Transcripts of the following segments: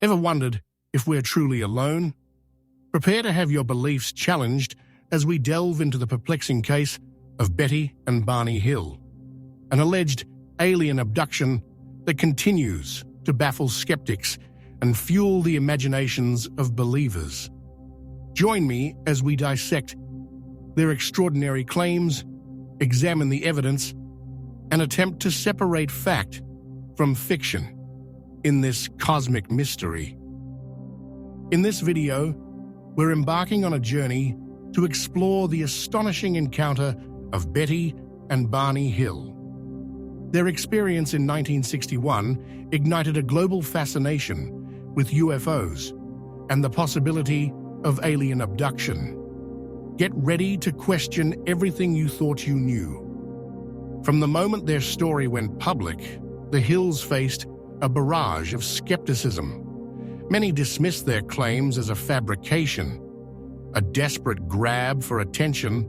Ever wondered if we're truly alone? Prepare to have your beliefs challenged as we delve into the perplexing case of Betty and Barney Hill, an alleged alien abduction that continues to baffle skeptics and fuel the imaginations of believers. Join me as we dissect their extraordinary claims, examine the evidence, and attempt to separate fact from fiction in this cosmic mystery. In this video, we're embarking on a journey to explore the astonishing encounter of Betty and Barney Hill. Their experience in 1961 ignited a global fascination with UFOs and the possibility of alien abduction. Get ready to question everything you thought you knew. From the moment their story went public, the Hills faced a barrage of skepticism. Many dismissed their claims as a fabrication, a desperate grab for attention,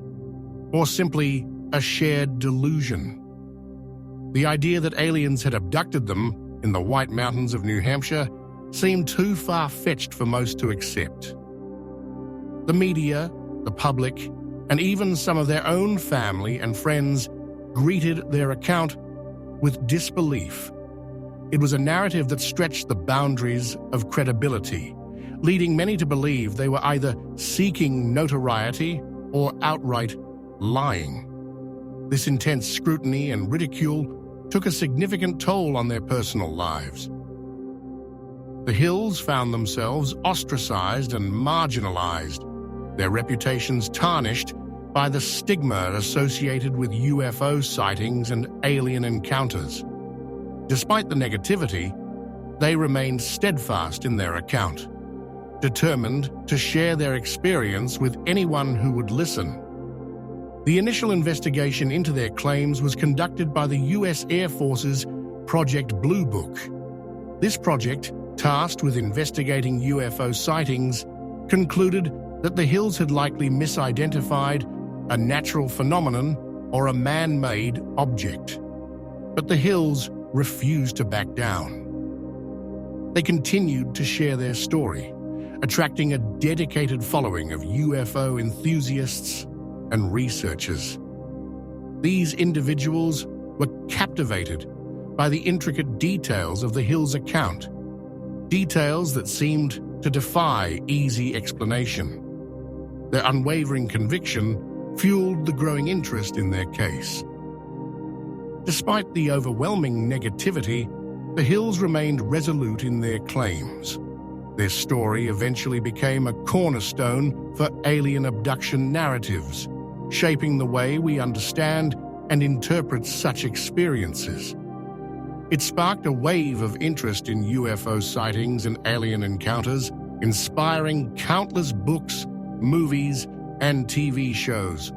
or simply a shared delusion. The idea that aliens had abducted them in the White Mountains of New Hampshire seemed too far-fetched for most to accept. The media, the public, and even some of their own family and friends greeted their account with disbelief. It was a narrative that stretched the boundaries of credibility, leading many to believe they were either seeking notoriety or outright lying. This intense scrutiny and ridicule took a significant toll on their personal lives. The Hills found themselves ostracized and marginalized, their reputations tarnished by the stigma associated with UFO sightings and alien encounters. Despite the negativity, they remained steadfast in their account, determined to share their experience with anyone who would listen. The initial investigation into their claims was conducted by the U.S. Air Force's Project Blue Book. This project, tasked with investigating UFO sightings, concluded that the Hills had likely misidentified a natural phenomenon or a man-made object. But the Hills refused to back down. They continued to share their story, attracting a dedicated following of UFO enthusiasts and researchers. These individuals were captivated by the intricate details of the Hills' account, details that seemed to defy easy explanation. Their unwavering conviction fueled the growing interest in their case. Despite the overwhelming negativity, the Hills remained resolute in their claims. Their story eventually became a cornerstone for alien abduction narratives, shaping the way we understand and interpret such experiences. It sparked a wave of interest in UFO sightings and alien encounters, inspiring countless books, movies, and TV shows.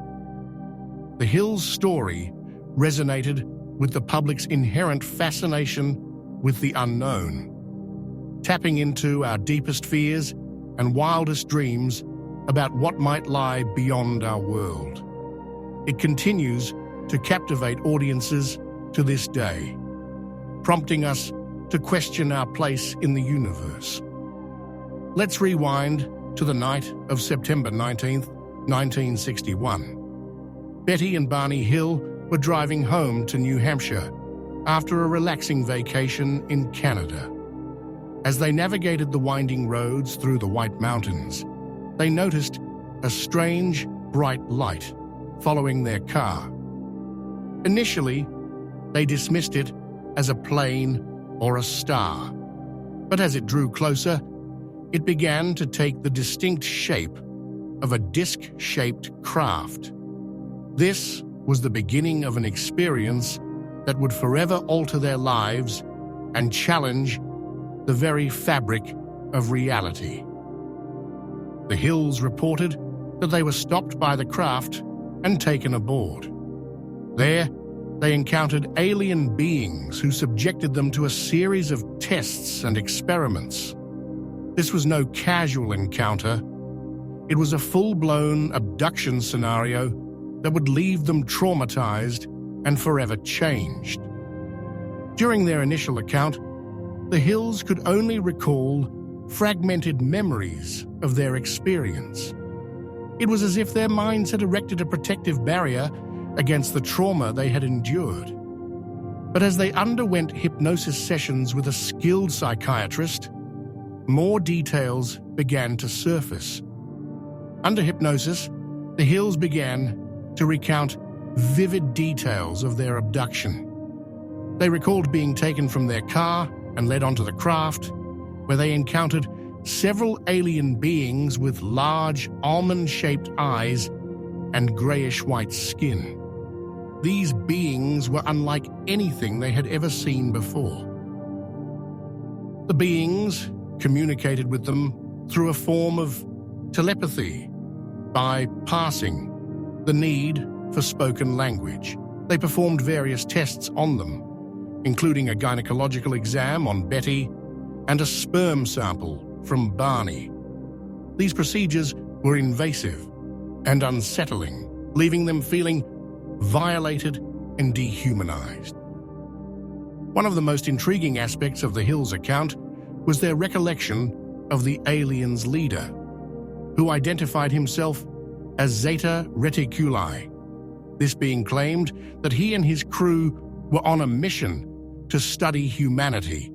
The Hills' story resonated with the public's inherent fascination with the unknown, tapping into our deepest fears and wildest dreams about what might lie beyond our world. It continues to captivate audiences to this day, prompting us to question our place in the universe. Let's rewind to the night of September 19th, 1961. Betty and Barney Hill were driving home to New Hampshire after a relaxing vacation in Canada. As they navigated the winding roads through the White Mountains, they noticed a strange, bright light following their car. Initially, they dismissed it as a plane or a star, but as it drew closer, it began to take the distinct shape of a disc-shaped craft. This was the beginning of an experience that would forever alter their lives and challenge the very fabric of reality. The Hills reported that they were stopped by the craft and taken aboard. There, they encountered alien beings who subjected them to a series of tests and experiments. This was no casual encounter. It was a full-blown abduction scenario that would leave them traumatized and forever changed. During their initial account, the Hills could only recall fragmented memories of their experience. It was as if their minds had erected a protective barrier against the trauma they had endured. But as they underwent hypnosis sessions with a skilled psychiatrist, more details began to surface. Under hypnosis, the Hills began to recount vivid details of their abduction. They recalled being taken from their car and led onto the craft, where they encountered several alien beings with large almond-shaped eyes and grayish-white skin. These beings were unlike anything they had ever seen before. The beings communicated with them through a form of telepathy, by passing the need for spoken language. They performed various tests on them, including a gynecological exam on Betty and a sperm sample from Barney. These procedures were invasive and unsettling, leaving them feeling violated and dehumanized. One of the most intriguing aspects of the Hills' account was their recollection of the aliens' leader, who identified himself as Zeta Reticuli, this being claimed that he and his crew were on a mission to study humanity,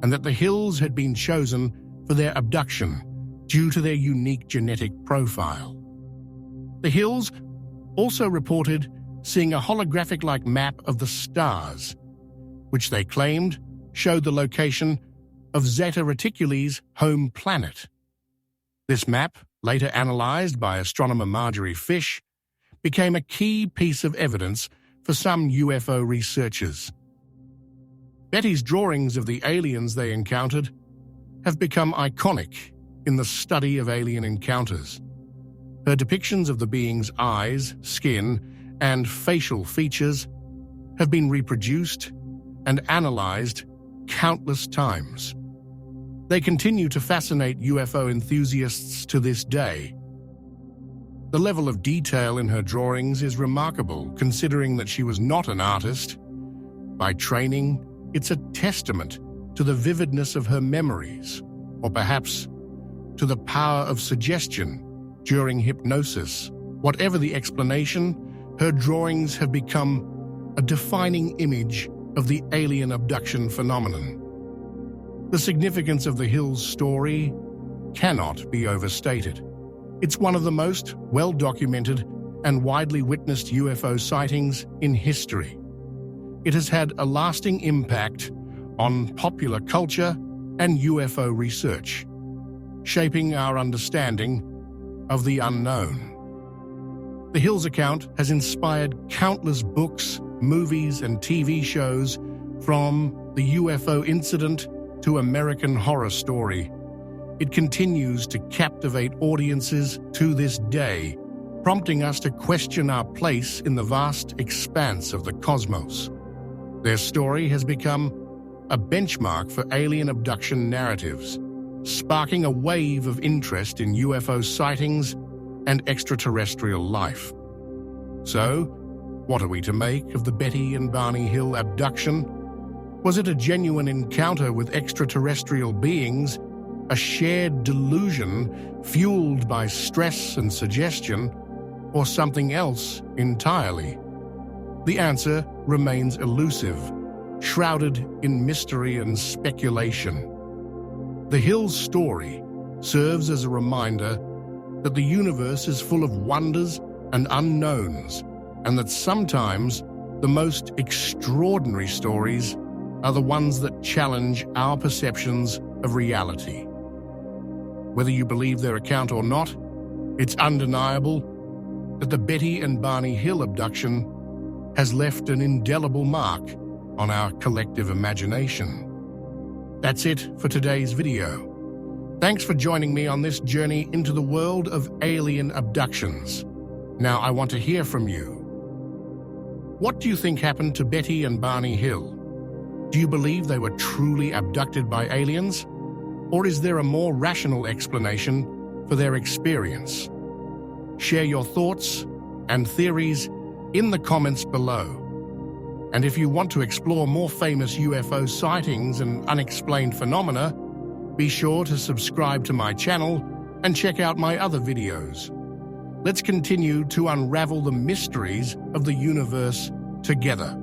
and that the Hills had been chosen for their abduction due to their unique genetic profile. The Hills also reported seeing a holographic-like map of the stars, which they claimed showed the location of Zeta Reticuli's home planet. This map, later analyzed by astronomer Marjorie Fish, became a key piece of evidence for some UFO researchers. Betty's drawings of the aliens they encountered have become iconic in the study of alien encounters. Her depictions of the beings' eyes, skin, and facial features have been reproduced and analyzed countless times. They continue to fascinate UFO enthusiasts to this day. The level of detail in her drawings is remarkable, considering that she was not an artist. By training, it's a testament to the vividness of her memories, or perhaps to the power of suggestion during hypnosis. Whatever the explanation, her drawings have become a defining image of the alien abduction phenomenon. The significance of the Hills' story cannot be overstated. It's one of the most well-documented and widely witnessed UFO sightings in history. It has had a lasting impact on popular culture and UFO research, shaping our understanding of the unknown. The Hills account has inspired countless books, movies, and TV shows, from the UFO incident to American Horror Story. It continues to captivate audiences to this day, prompting us to question our place in the vast expanse of the cosmos. Their story has become a benchmark for alien abduction narratives, sparking a wave of interest in UFO sightings and extraterrestrial life. So, what are we to make of the Betty and Barney Hill abduction? Was it a genuine encounter with extraterrestrial beings, a shared delusion fueled by stress and suggestion, or something else entirely? The answer remains elusive, shrouded in mystery and speculation. The Hills story serves as a reminder that the universe is full of wonders and unknowns, and that sometimes the most extraordinary stories are the ones that challenge our perceptions of reality. Whether you believe their account or not, it's undeniable that the Betty and Barney Hill abduction has left an indelible mark on our collective imagination. That's it for today's video. Thanks for joining me on this journey into the world of alien abductions. Now I want to hear from you. What do you think happened to Betty and Barney Hill? Do you believe they were truly abducted by aliens? Or is there a more rational explanation for their experience? Share your thoughts and theories in the comments below. And if you want to explore more famous UFO sightings and unexplained phenomena, Be sure to subscribe to my channel and check out my other videos. Let's continue to unravel the mysteries of the universe together.